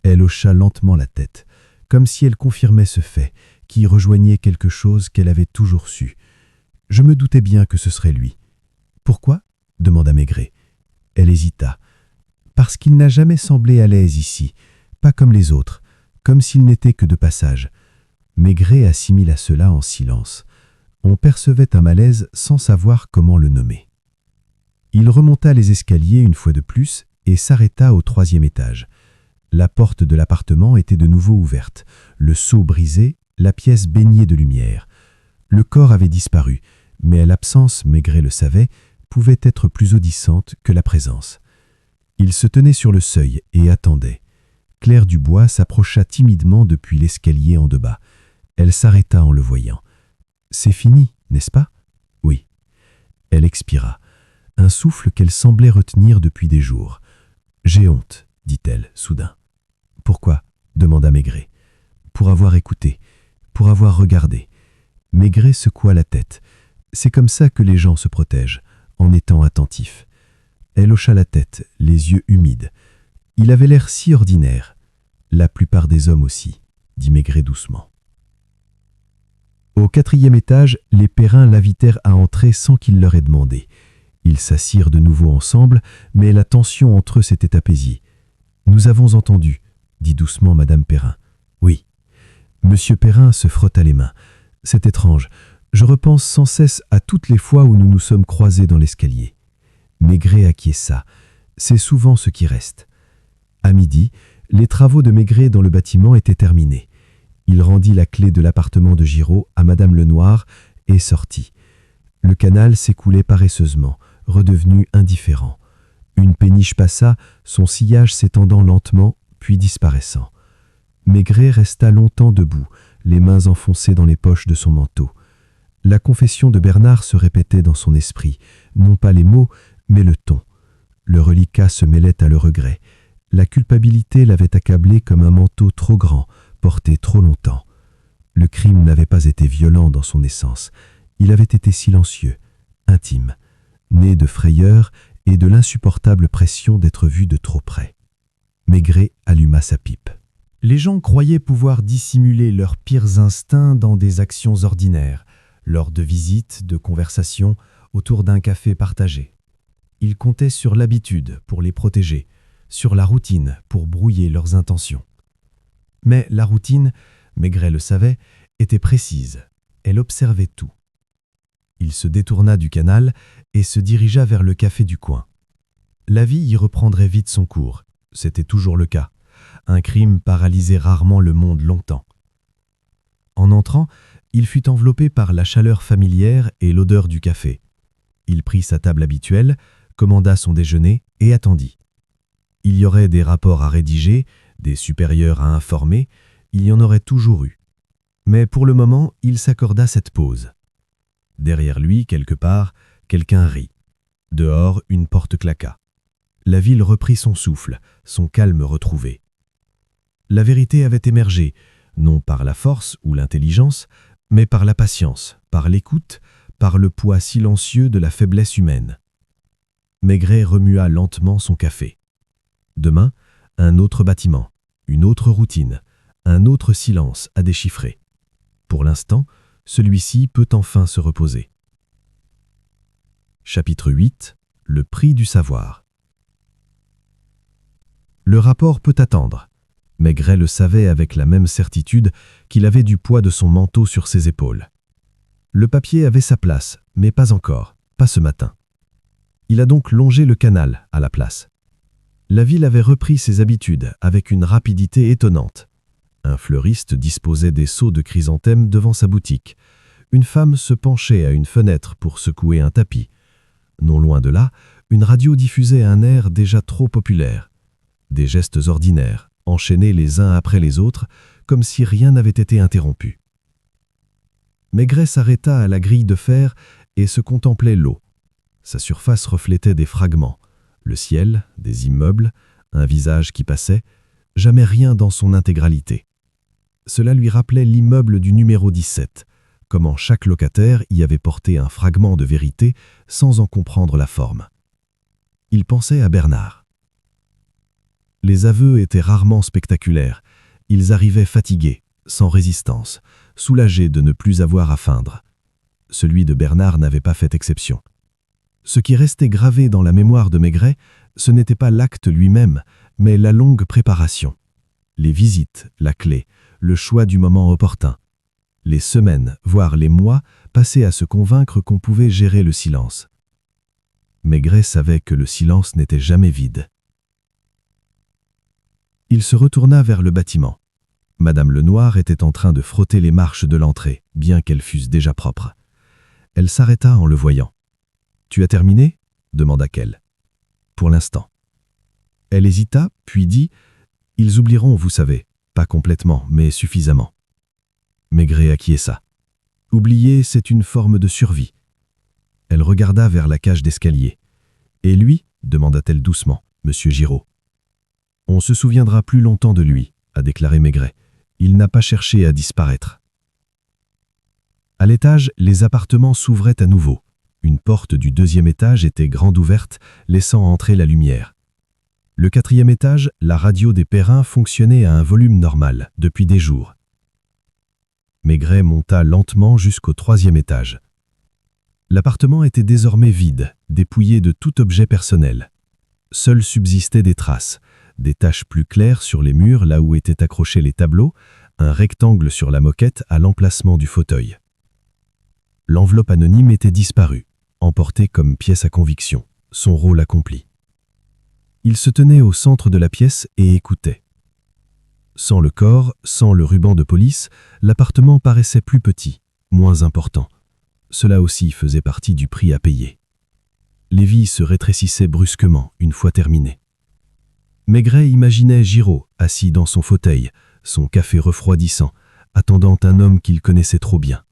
Elle hocha lentement la tête, comme si elle confirmait ce fait, qui rejoignait quelque chose qu'elle avait toujours su. « Je me doutais bien que ce serait lui. »« Pourquoi » demanda Maigret. Elle hésita. « Parce qu'il n'a jamais semblé à l'aise ici, pas comme les autres, comme s'il n'était que de passage. » Maigret assimila cela en silence. On percevait un malaise sans savoir comment le nommer. Il remonta les escaliers une fois de plus et s'arrêta au 3e étage. La porte de l'appartement était de nouveau ouverte, le seau brisé, la pièce baignée de lumière. Le corps avait disparu, mais l'absence, Maigret le savait, pouvait être plus audissante que la présence. Il se tenait sur le seuil et attendait. Claire Dubois s'approcha timidement depuis l'escalier en de bas. Elle s'arrêta en le voyant. « C'est fini, n'est-ce pas ?»« Oui. » Elle expira, un souffle qu'elle semblait retenir depuis des jours. « J'ai honte, dit-elle soudain. »« Pourquoi ?» demanda Maigret. « Pour avoir écouté, pour avoir regardé. » Maigret secoua la tête. C'est comme ça que les gens se protègent, en étant attentifs. Elle hocha la tête, les yeux humides. Il avait l'air si ordinaire. La plupart des hommes aussi, dit Maigret doucement. Au 4e étage, les Perrin l'invitèrent à entrer sans qu'il leur ait demandé. Ils s'assirent de nouveau ensemble, mais la tension entre eux s'était apaisée. « Nous avons entendu, » dit doucement Madame Perrin. « Oui. » Monsieur Perrin se frotta les mains. « C'est étrange. Je repense sans cesse à toutes les fois où nous nous sommes croisés dans l'escalier. » Maigret acquiesça. C'est souvent ce qui reste. À midi, les travaux de Maigret dans le bâtiment étaient terminés. Il rendit la clé de l'appartement de Giraud à Madame Lenoir et sortit. Le canal s'écoulait paresseusement, redevenu indifférent. Une péniche passa, son sillage s'étendant lentement, puis disparaissant. Maigret resta longtemps debout, les mains enfoncées dans les poches de son manteau. La confession de Bernard se répétait dans son esprit, non pas les mots, mais le ton. Le reliquat se mêlait à le regret. La culpabilité l'avait accablé comme un manteau trop grand, porté trop longtemps. Le crime n'avait pas été violent dans son essence. Il avait été silencieux, intime, né de frayeur et de l'insupportable pression d'être vu de trop près. Maigret alluma sa pipe. Les gens croyaient pouvoir dissimuler leurs pires instincts dans des actions ordinaires, lors de visites, de conversations, autour d'un café partagé. Ils comptaient sur l'habitude pour les protéger, sur la routine pour brouiller leurs intentions. Mais la routine, Maigret le savait, était précise. Elle observait tout. Il se détourna du canal et se dirigea vers le café du coin. La vie y reprendrait vite son cours. C'était toujours le cas. Un crime paralysait rarement le monde longtemps. En entrant, il fut enveloppé par la chaleur familière et l'odeur du café. Il prit sa table habituelle, commanda son déjeuner et attendit. Il y aurait des rapports à rédiger, des supérieurs à informer, il y en aurait toujours eu. Mais pour le moment, il s'accorda cette pause. Derrière lui, quelque part, quelqu'un rit. Dehors, une porte claqua. La ville reprit son souffle, son calme retrouvé. La vérité avait émergé, non par la force ou l'intelligence, mais par la patience, par l'écoute, par le poids silencieux de la faiblesse humaine. Maigret remua lentement son café. Demain, Un autre bâtiment, une autre routine, un autre silence à déchiffrer. Pour l'instant, celui-ci peut enfin se reposer. Chapitre 8. Le prix du savoir. Le rapport peut attendre. Maigret le savait avec la même certitude qu'il avait du poids de son manteau sur ses épaules. Le papier avait sa place, mais pas encore, pas ce matin. Il a donc longé le canal à la place. La ville avait repris ses habitudes avec une rapidité étonnante. Un fleuriste disposait des seaux de chrysanthèmes devant sa boutique. Une femme se penchait à une fenêtre pour secouer un tapis. Non loin de là, une radio diffusait un air déjà trop populaire. Des gestes ordinaires, enchaînés les uns après les autres, comme si rien n'avait été interrompu. Maigret s'arrêta à la grille de fer et se contemplait l'eau. Sa surface reflétait des fragments, le ciel, des immeubles, un visage qui passait, jamais rien dans son intégralité. Cela lui rappelait l'immeuble du numéro 17, comment chaque locataire y avait porté un fragment de vérité sans en comprendre la forme. Il pensait à Bernard. Les aveux étaient rarement spectaculaires. Ils arrivaient fatigués, sans résistance, soulagés de ne plus avoir à feindre. Celui de Bernard n'avait pas fait exception. Ce qui restait gravé dans la mémoire de Maigret, ce n'était pas l'acte lui-même, mais la longue préparation. Les visites, la clé, le choix du moment opportun. Les semaines, voire les mois, passés à se convaincre qu'on pouvait gérer le silence. Maigret savait que le silence n'était jamais vide. Il se retourna vers le bâtiment. Madame Lenoir était en train de frotter les marches de l'entrée, bien qu'elles fussent déjà propres. Elle s'arrêta en le voyant. « Tu as terminé » demanda-t-elle. « Pour l'instant. » Elle hésita, puis dit « Ils oublieront, vous savez, pas complètement, mais suffisamment. » Maigret acquiesça. « Oublier, c'est une forme de survie. » Elle regarda vers la cage d'escalier. « Et lui » demanda-t-elle doucement, « Monsieur Giraud. » « On se souviendra plus longtemps de lui, » a déclaré Maigret. « Il n'a pas cherché à disparaître. » À l'étage, les appartements s'ouvraient à nouveau. Une porte du 2e étage était grande ouverte, laissant entrer la lumière. Le 4e étage, la radio des Perrins fonctionnait à un volume normal, depuis des jours. Maigret monta lentement jusqu'au 3e étage. L'appartement était désormais vide, dépouillé de tout objet personnel. Seules subsistaient des traces, des taches plus claires sur les murs là où étaient accrochés les tableaux, un rectangle sur la moquette à l'emplacement du fauteuil. L'enveloppe anonyme était disparue, emportée comme pièce à conviction, son rôle accompli. Il se tenait au centre de la pièce et écoutait. Sans le corps, sans le ruban de police, l'appartement paraissait plus petit, moins important. Cela aussi faisait partie du prix à payer. Les vies se rétrécissaient brusquement une fois terminées. Maigret imaginait Giraud, assis dans son fauteuil, son café refroidissant, attendant un homme qu'il connaissait trop bien.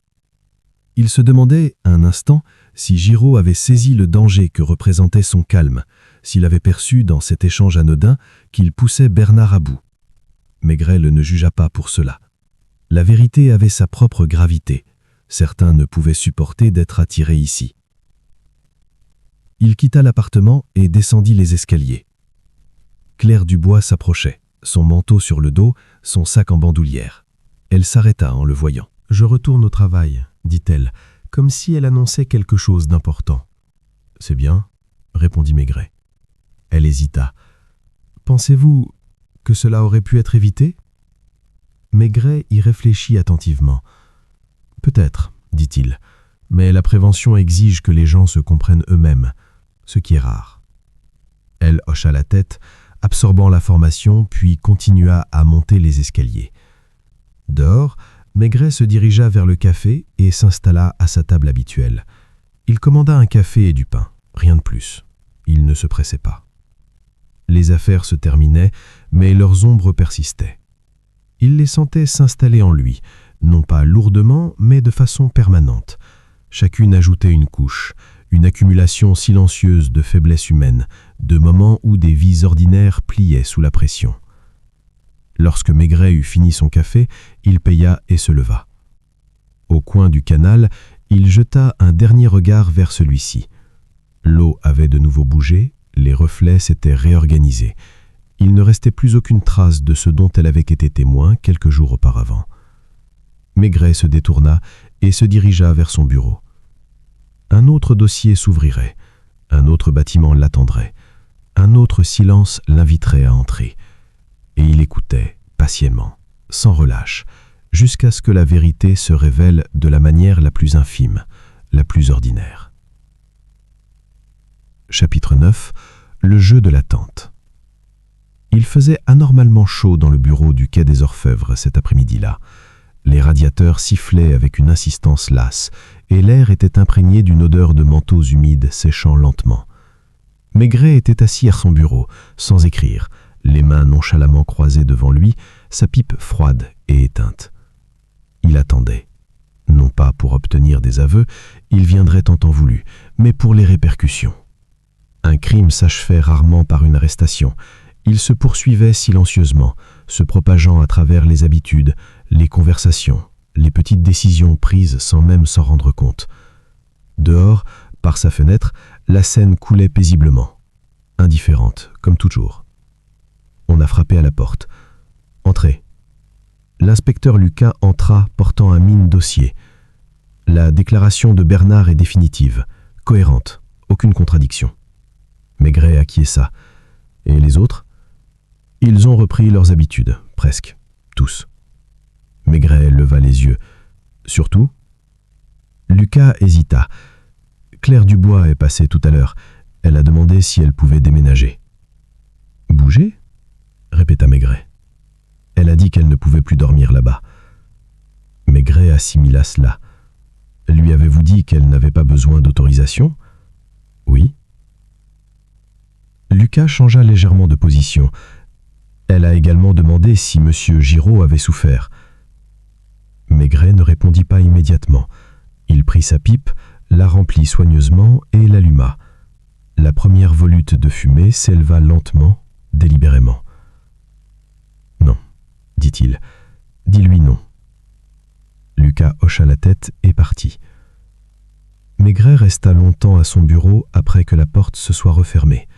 Il se demandait, un instant, si Giraud avait saisi le danger que représentait son calme, s'il avait perçu dans cet échange anodin qu'il poussait Bernard à bout. Maigret le ne jugea pas pour cela. La vérité avait sa propre gravité. Certains ne pouvaient supporter d'être attirés ici. Il quitta l'appartement et descendit les escaliers. Claire Dubois s'approchait, son manteau sur le dos, son sac en bandoulière. Elle s'arrêta en le voyant. « Je retourne au travail », dit-elle, comme si elle annonçait quelque chose d'important. « C'est bien », répondit Maigret. Elle hésita. « Pensez-vous que cela aurait pu être évité ?» Maigret y réfléchit attentivement. « Peut-être, dit-il, mais la prévention exige que les gens se comprennent eux-mêmes, ce qui est rare. » Elle hocha la tête, absorbant l'information, puis continua à monter les escaliers. Dehors, Maigret se dirigea vers le café et s'installa à sa table habituelle. Il commanda un café et du pain, rien de plus. Il ne se pressait pas. Les affaires se terminaient, mais leurs ombres persistaient. Il les sentait s'installer en lui, non pas lourdement, mais de façon permanente. Chacune ajoutait une couche, une accumulation silencieuse de faiblesses humaines, de moments où des vies ordinaires pliaient sous la pression. Lorsque Maigret eut fini son café, il paya et se leva. Au coin du canal, il jeta un dernier regard vers celui-ci. L'eau avait de nouveau bougé, les reflets s'étaient réorganisés. Il ne restait plus aucune trace de ce dont elle avait été témoin quelques jours auparavant. Maigret se détourna et se dirigea vers son bureau. Un autre dossier s'ouvrirait, un autre bâtiment l'attendrait, un autre silence l'inviterait à entrer. Et il écoutait, patiemment, sans relâche, jusqu'à ce que la vérité se révèle de la manière la plus infime, la plus ordinaire. Chapitre 9. Le jeu de l'attente. Il faisait anormalement chaud dans le bureau du quai des Orfèvres cet après-midi-là. Les radiateurs sifflaient avec une insistance lasse, et l'air était imprégné d'une odeur de manteaux humides séchant lentement. Maigret était assis à son bureau, sans écrire, les mains nonchalamment croisées devant lui, sa pipe froide et éteinte. Il attendait. Non pas pour obtenir des aveux, il viendrait en temps voulu, mais pour les répercussions. Un crime s'achevait rarement par une arrestation. Il se poursuivait silencieusement, se propageant à travers les habitudes, les conversations, les petites décisions prises sans même s'en rendre compte. Dehors, par sa fenêtre, la Seine coulait paisiblement, indifférente, comme toujours. On a frappé à la porte. « Entrez !» L'inspecteur Lucas entra portant un mine dossier. La déclaration de Bernard est définitive, cohérente, aucune contradiction. Maigret acquiesça. Et les autres ? Ils ont repris leurs habitudes, presque, tous. Maigret leva les yeux. Surtout ? Lucas hésita. Claire Dubois est passée tout à l'heure. Elle a demandé si elle pouvait déménager. Bouger ? Répéta Maigret. Elle a dit qu'elle ne pouvait plus dormir là-bas. Maigret assimila cela. Lui avez-vous dit qu'elle n'avait pas besoin d'autorisation ? Oui. Lucas changea légèrement de position. Elle a également demandé si M. Giraud avait souffert. Maigret ne répondit pas immédiatement. Il prit sa pipe, la remplit soigneusement et l'alluma. La première volute de fumée s'éleva lentement, délibérément. « Non, dit-il. Dis-lui non. » Lucas hocha la tête et partit. Maigret resta longtemps à son bureau après que la porte se soit refermée.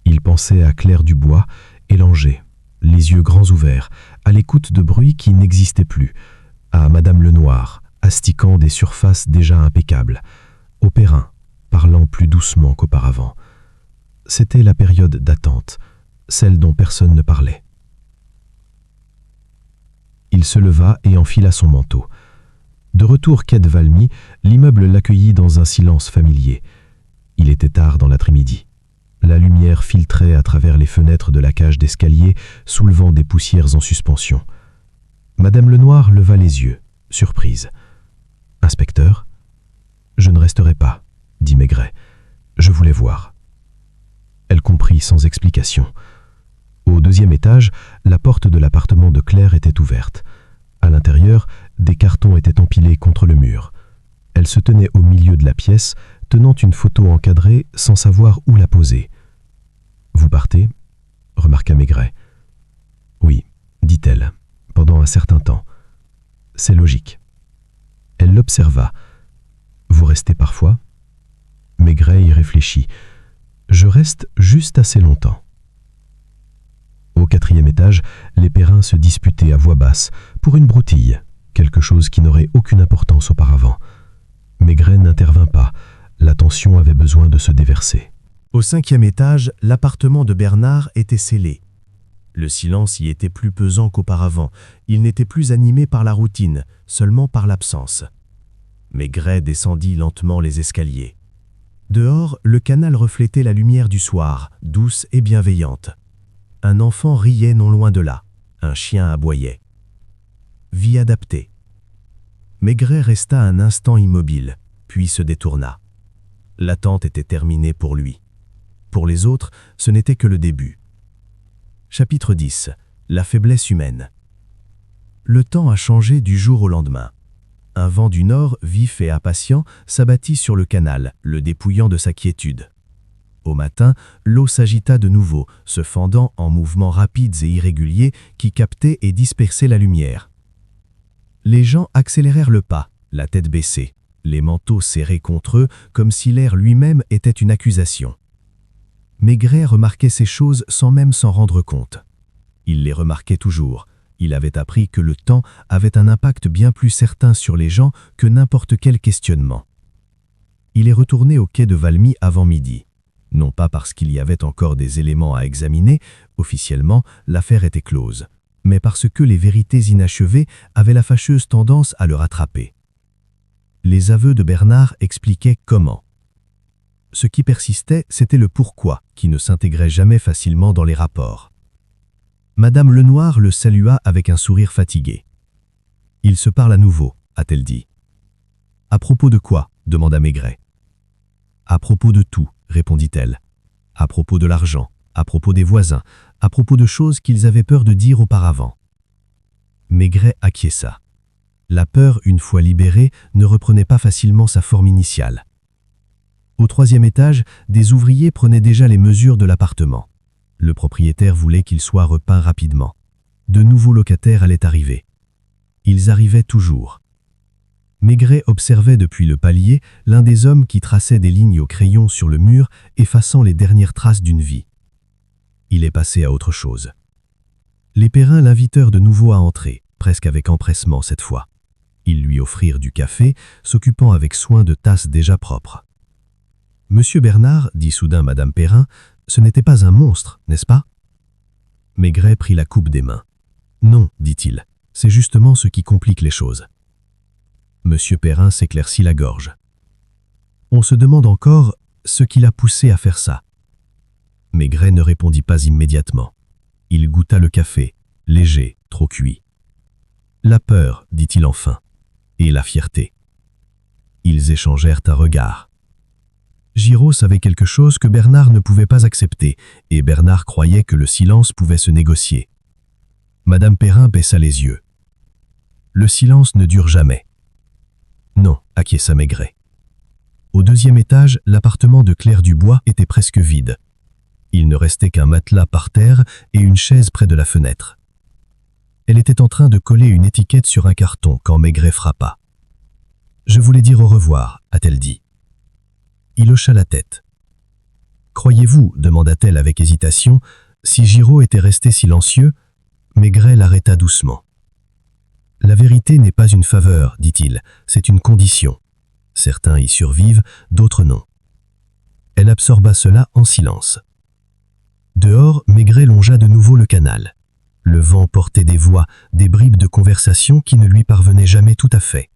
Il pensait à Claire Dubois, élangée, les yeux grands ouverts, à l'écoute de bruits qui n'existaient plus, à Madame Lenoir, astiquant des surfaces déjà impeccables, au Perrin, parlant plus doucement qu'auparavant. C'était la période d'attente, celle dont personne ne parlait. Il se leva et enfila son manteau. De retour quai de Valmy, l'immeuble l'accueillit dans un silence familier. Il était tard dans l'après-midi. La lumière filtrait à travers les fenêtres de la cage d'escalier, soulevant des poussières en suspension. Madame Lenoir leva les yeux, surprise. « Inspecteur ?»« Je ne resterai pas, » dit Maigret. « Je voulais voir. » Elle comprit sans explication. Au deuxième étage, la porte de l'appartement de Claire était ouverte. À l'intérieur, des cartons étaient empilés contre le mur. Elle se tenait au milieu de la pièce, tenant une photo encadrée sans savoir où la poser. « Vous partez ?» remarqua Maigret. « Oui, dit-elle, pendant un certain temps. C'est logique. » Elle l'observa. « Vous restez parfois ?» Maigret y réfléchit. « Je reste juste assez longtemps. » Au quatrième étage, les Perrins se disputaient à voix basse, pour une broutille, quelque chose qui n'aurait aucune importance auparavant. Maigret n'intervint pas, la tension avait besoin de se déverser. Au cinquième étage, l'appartement de Bernard était scellé. Le silence y était plus pesant qu'auparavant, il n'était plus animé par la routine, seulement par l'absence. Maigret descendit lentement les escaliers. Dehors, le canal reflétait la lumière du soir, douce et bienveillante. Un enfant riait non loin de là, un chien aboyait. Vie adaptée. Maigret resta un instant immobile, puis se détourna. L'attente était terminée pour lui. Pour les autres, ce n'était que le début. Chapitre 10. La faiblesse humaine. Le temps a changé du jour au lendemain. Un vent du nord, vif et impatient, s'abattit sur le canal, le dépouillant de sa quiétude. Au matin, l'eau s'agita de nouveau, se fendant en mouvements rapides et irréguliers qui captaient et dispersaient la lumière. Les gens accélérèrent le pas, la tête baissée, les manteaux serrés contre eux, comme si l'air lui-même était une accusation. Maigret remarquait ces choses sans même s'en rendre compte. Il les remarquait toujours. Il avait appris que le temps avait un impact bien plus certain sur les gens que n'importe quel questionnement. Il est retourné au quai de Valmy avant midi. Non pas parce qu'il y avait encore des éléments à examiner, officiellement, l'affaire était close, mais parce que les vérités inachevées avaient la fâcheuse tendance à le rattraper. Les aveux de Bernard expliquaient comment. Ce qui persistait, c'était le pourquoi, qui ne s'intégrait jamais facilement dans les rapports. Madame Lenoir le salua avec un sourire fatigué. « Il se parle à nouveau », a-t-elle dit. « À propos de quoi ?» demanda Maigret. « À propos de tout », répondit-elle. « À propos de l'argent, à propos des voisins, à propos de choses qu'ils avaient peur de dire auparavant. » Maigret acquiesça. La peur, une fois libérée, ne reprenait pas facilement sa forme initiale. Au 3e étage, des ouvriers prenaient déjà les mesures de l'appartement. Le propriétaire voulait qu'il soit repeint rapidement. De nouveaux locataires allaient arriver. Ils arrivaient toujours. Maigret observait depuis le palier l'un des hommes qui traçait des lignes au crayon sur le mur, effaçant les dernières traces d'une vie. Il est passé à autre chose. Les Perrin l'invitèrent de nouveau à entrer, presque avec empressement cette fois. Ils lui offrirent du café, s'occupant avec soin de tasses déjà propres. « Monsieur Bernard, dit soudain Madame Perrin, ce n'était pas un monstre, n'est-ce pas ?» Maigret prit la coupe des mains. « Non, dit-il, c'est justement ce qui complique les choses. » Monsieur Perrin s'éclaircit la gorge. On se demande encore ce qui l'a poussé à faire ça. Maigret ne répondit pas immédiatement. Il goûta le café, léger, trop cuit. La peur, dit-il enfin, et la fierté. Ils échangèrent un regard. Giraud savait quelque chose que Bernard ne pouvait pas accepter, et Bernard croyait que le silence pouvait se négocier. Madame Perrin baissa les yeux. Le silence ne dure jamais. Non, acquiesça Maigret. Au 2e étage, l'appartement de Claire Dubois était presque vide. Il ne restait qu'un matelas par terre et une chaise près de la fenêtre. Elle était en train de coller une étiquette sur un carton quand Maigret frappa. « Je voulais dire au revoir », a-t-elle dit. Il hocha la tête. « Croyez-vous, demanda-t-elle avec hésitation, si Giraud était resté silencieux ?» Maigret l'arrêta doucement. « La vérité n'est pas une faveur, dit-il, c'est une condition. Certains y survivent, d'autres non. » Elle absorba cela en silence. Dehors, Maigret longea de nouveau le canal. Le vent portait des voix, des bribes de conversation qui ne lui parvenaient jamais tout à fait.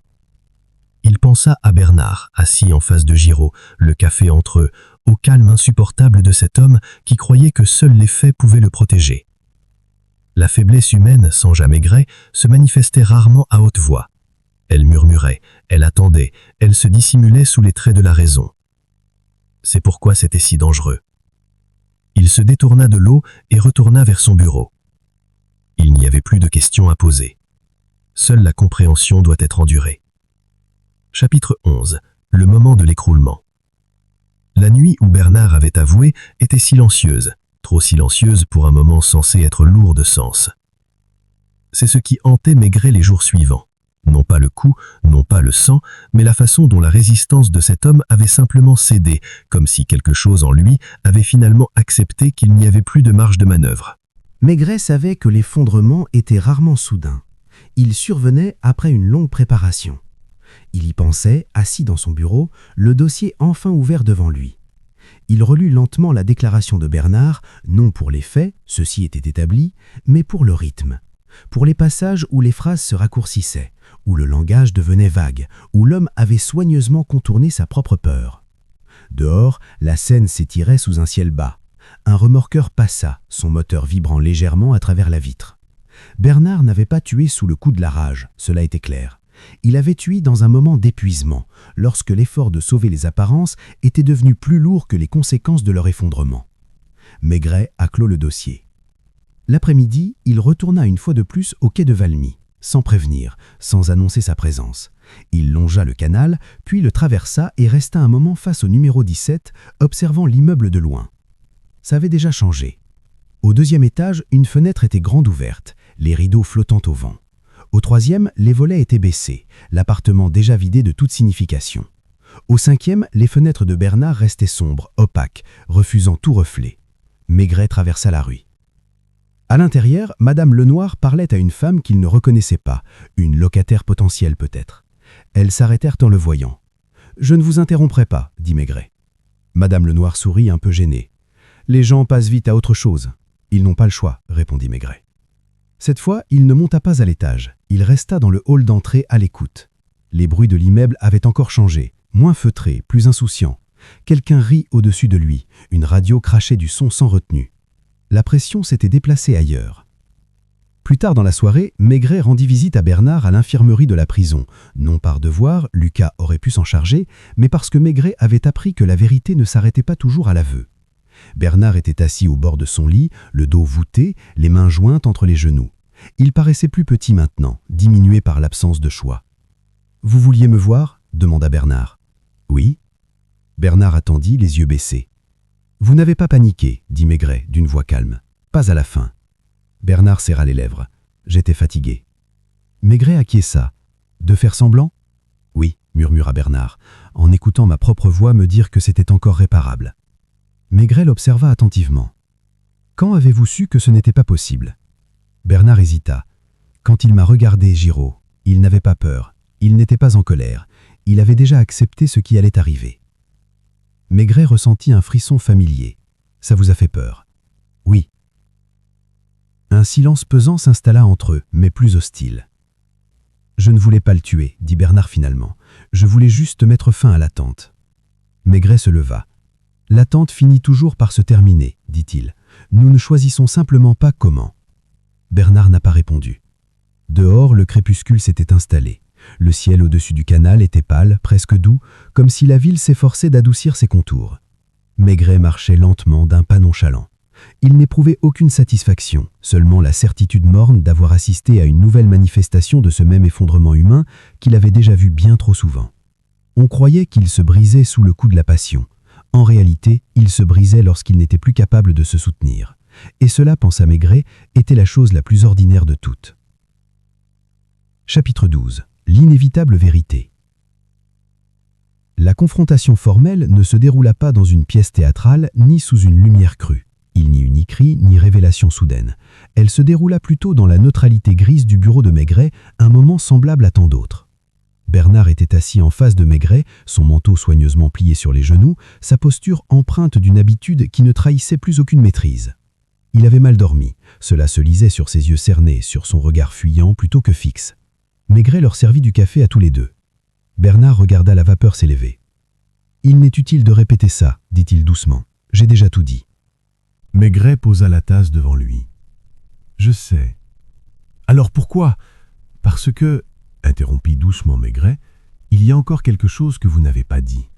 Il pensa à Bernard, assis en face de Giraud, le café entre eux, au calme insupportable de cet homme qui croyait que seuls les faits pouvaient le protéger. La faiblesse humaine, songea Maigret, se manifestait rarement à haute voix. Elle murmurait, elle attendait, elle se dissimulait sous les traits de la raison. C'est pourquoi c'était si dangereux. Il se détourna de l'eau et retourna vers son bureau. Il n'y avait plus de questions à poser. Seule la compréhension doit être endurée. Chapitre 11. Le moment de l'écroulement. La nuit où Bernard avait avoué était silencieuse, trop silencieuse pour un moment censé être lourd de sens. C'est ce qui hantait Maigret les jours suivants. Non pas le coup, non pas le sang, mais la façon dont la résistance de cet homme avait simplement cédé, comme si quelque chose en lui avait finalement accepté qu'il n'y avait plus de marge de manœuvre. Maigret savait que l'effondrement était rarement soudain. Il survenait après une longue préparation. Il y pensait, assis dans son bureau, le dossier enfin ouvert devant lui. Il relut lentement la déclaration de Bernard, non pour les faits, ceux-ci étaient établis, mais pour le rythme. Pour les passages où les phrases se raccourcissaient, où le langage devenait vague, où l'homme avait soigneusement contourné sa propre peur. Dehors, la scène s'étirait sous un ciel bas. Un remorqueur passa, son moteur vibrant légèrement à travers la vitre. Bernard n'avait pas tué sous le coup de la rage, cela était clair. Il avait tué dans un moment d'épuisement, lorsque l'effort de sauver les apparences était devenu plus lourd que les conséquences de leur effondrement. Maigret a clos le dossier. L'après-midi, il retourna une fois de plus au quai de Valmy, sans prévenir, sans annoncer sa présence. Il longea le canal, puis le traversa et resta un moment face au numéro 17, observant l'immeuble de loin. Ça avait déjà changé. Au 2e étage, une fenêtre était grande ouverte, les rideaux flottant au vent. Au 3e, les volets étaient baissés, l'appartement déjà vidé de toute signification. Au 5e, les fenêtres de Bernard restaient sombres, opaques, refusant tout reflet. Maigret traversa la rue. À l'intérieur, Madame Lenoir parlait à une femme qu'il ne reconnaissait pas, une locataire potentielle peut-être. Elles s'arrêtèrent en le voyant. « Je ne vous interromprai pas, » dit Maigret. Madame Lenoir sourit un peu gênée. « Les gens passent vite à autre chose. Ils n'ont pas le choix, » répondit Maigret. Cette fois, il ne monta pas à l'étage. Il resta dans le hall d'entrée à l'écoute. Les bruits de l'immeuble avaient encore changé, moins feutrés, plus insouciants. Quelqu'un rit au-dessus de lui. Une radio crachait du son sans retenue. La pression s'était déplacée ailleurs. Plus tard dans la soirée, Maigret rendit visite à Bernard à l'infirmerie de la prison. Non par devoir, Lucas aurait pu s'en charger, mais parce que Maigret avait appris que la vérité ne s'arrêtait pas toujours à l'aveu. Bernard était assis au bord de son lit, le dos voûté, les mains jointes entre les genoux. Il paraissait plus petit maintenant, diminué par l'absence de choix. « Vous vouliez me voir » demanda Bernard. « Oui. » Bernard attendit, les yeux baissés. « Vous n'avez pas paniqué » dit Maigret d'une voix calme. « Pas à la fin. » Bernard serra les lèvres. « J'étais fatigué. » Maigret acquiesça. « De faire semblant ?»« Oui, » murmura Bernard, en écoutant ma propre voix me dire que c'était encore réparable. Maigret l'observa attentivement. « Quand avez-vous su que ce n'était pas possible ?» Bernard hésita. « Quand il m'a regardé, Giraud, il n'avait pas peur, il n'était pas en colère, il avait déjà accepté ce qui allait arriver. » Maigret ressentit un frisson familier. « Ça vous a fait peur ?»« Oui. » Un silence pesant s'installa entre eux, mais plus hostile. « Je ne voulais pas le tuer, » dit Bernard finalement. « Je voulais juste mettre fin à l'attente. » Maigret se leva. « L'attente finit toujours par se terminer, dit-il. Nous ne choisissons simplement pas comment. » Bernard n'a pas répondu. Dehors, le crépuscule s'était installé. Le ciel au-dessus du canal était pâle, presque doux, comme si la ville s'efforçait d'adoucir ses contours. Maigret marchait lentement d'un pas nonchalant. Il n'éprouvait aucune satisfaction, seulement la certitude morne d'avoir assisté à une nouvelle manifestation de ce même effondrement humain qu'il avait déjà vu bien trop souvent. On croyait qu'il se brisait sous le coup de la passion. En réalité, il se brisait lorsqu'il n'était plus capable de se soutenir. Et cela, pensa Maigret, était la chose la plus ordinaire de toutes. Chapitre 12. L'inévitable vérité. La confrontation formelle ne se déroula pas dans une pièce théâtrale ni sous une lumière crue. Il n'y eut ni cri ni révélation soudaine. Elle se déroula plutôt dans la neutralité grise du bureau de Maigret, un moment semblable à tant d'autres. Bernard était assis en face de Maigret, son manteau soigneusement plié sur les genoux, sa posture empreinte d'une habitude qui ne trahissait plus aucune maîtrise. Il avait mal dormi, cela se lisait sur ses yeux cernés, sur son regard fuyant plutôt que fixe. Maigret leur servit du café à tous les deux. Bernard regarda la vapeur s'élever. « Il n'est utile de répéter ça, dit-il doucement. J'ai déjà tout dit. » Maigret posa la tasse devant lui. « Je sais. »« Alors pourquoi ? Parce que, » interrompit doucement Maigret, « il y a encore quelque chose que vous n'avez pas dit. »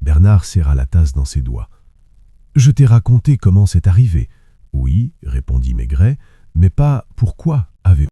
Bernard serra la tasse dans ses doigts. « Je t'ai raconté comment c'est arrivé. »« Oui, » répondit Maigret, « mais pas pourquoi.